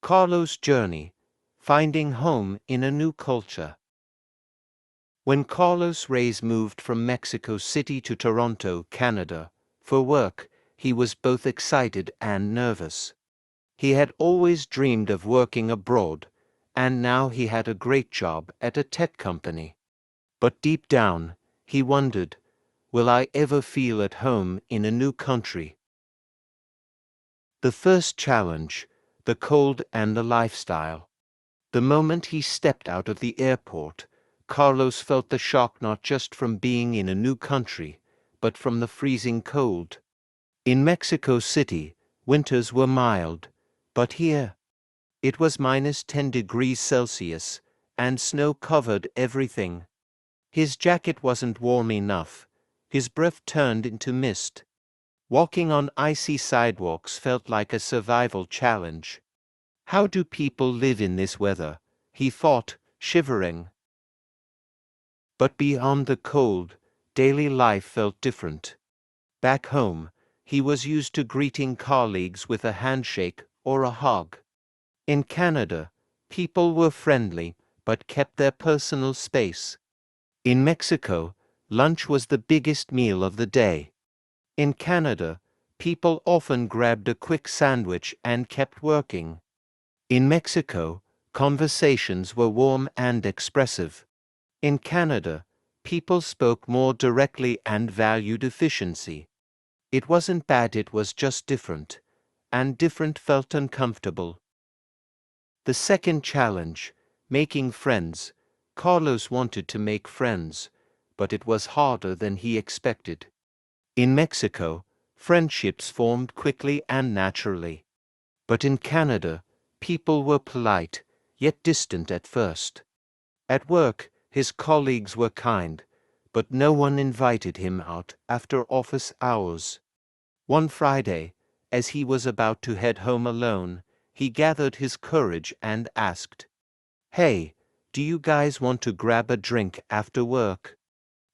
Carlos' journey, finding home in a new culture. When Carlos Reyes moved from Mexico City to Toronto, Canada, for work, he was both excited and nervous. He had always dreamed of working abroad, and now he had a great job at a tech company. But deep down, he wondered, will I ever feel at home in a new country? The first challenge, the cold and the lifestyle. The moment he stepped out of the airport, Carlos felt the shock not just from being in a new country, but from the freezing cold. In Mexico City, winters were mild, but here, it was -10 degrees Celsius, and snow covered everything. His jacket wasn't warm enough. His breath turned into mist. Walking on icy sidewalks felt like a survival challenge. How do people live in this weather? He thought, shivering. But beyond the cold, daily life felt different. Back home, he was used to greeting colleagues with a handshake or a hug. In Canada, people were friendly but kept their personal space. In Mexico, lunch was the biggest meal of the day. In Canada, people often grabbed a quick sandwich and kept working. In Mexico, conversations were warm and expressive. In Canada, people spoke more directly and valued efficiency. It wasn't bad, it was just different, and different felt uncomfortable. The second challenge, making friends. Carlos wanted to make friends, but it was harder than he expected. In Mexico, friendships formed quickly and naturally. But in Canada, people were polite, yet distant at first. At work, his colleagues were kind, but no one invited him out after office hours. One Friday, as he was about to head home alone, he gathered his courage and asked, "Hey, do you guys want to grab a drink after work?"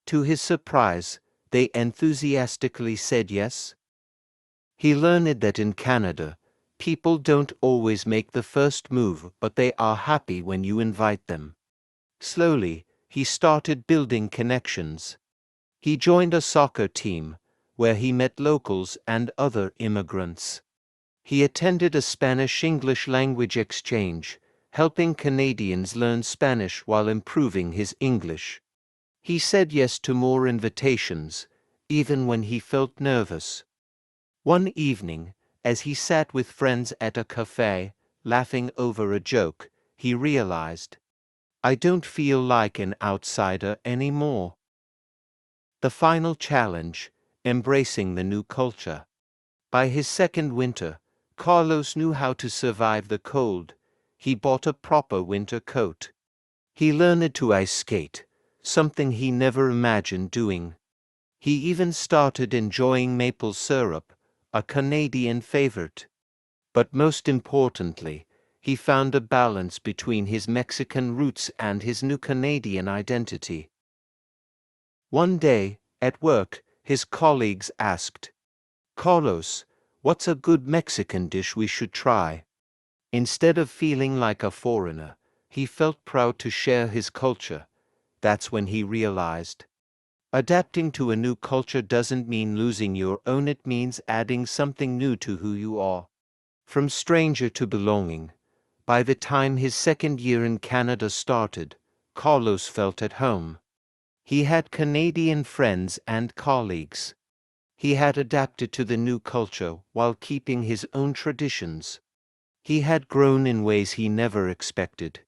To his surprise, they enthusiastically said yes. He learned that in Canada, people don't always make the first move, but they are happy when you invite them. Slowly, he started building connections. He joined a soccer team, where he met locals and other immigrants. He attended a Spanish-English language exchange, helping Canadians learn Spanish while improving his English. He said yes to more invitations, even when he felt nervous. One evening, as he sat with friends at a cafe, laughing over a joke, he realized, I don't feel like an outsider anymore. The final challenge, embracing the new culture. By his second winter, Carlos knew how to survive the cold. He bought a proper winter coat. He learned to ice skate, something he never imagined doing. He even started enjoying maple syrup, a Canadian favorite. But most importantly, he found a balance between his Mexican roots and his new Canadian identity. One day, at work, his colleagues asked, "Carlos, what's a good Mexican dish we should try?" Instead of feeling like a foreigner, he felt proud to share his culture. That's when he realized, adapting to a new culture doesn't mean losing your own, it means adding something new to who you are. From stranger to belonging. By the time his second year in Canada started, Carlos felt at home. He had Canadian friends and colleagues. He had adapted to the new culture while keeping his own traditions. He had grown in ways he never expected.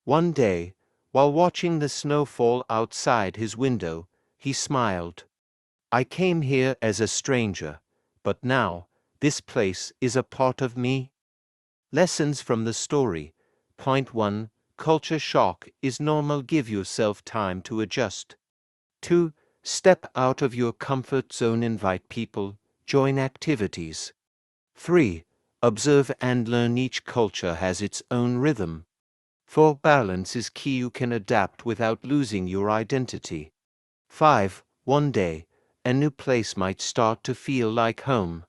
One day, while watching the snow fall outside his window, he smiled. I came here as a stranger, but now, this place is a part of me. Lessons from the story. Point 1. Culture shock is normal. Give yourself time to adjust. 2. Step out of your comfort zone. Invite people. Join activities. 3. Observe and learn. Each culture has its own rhythm. 4. Balance is key. You can adapt without losing your identity. 5. One day, a new place might start to feel like home.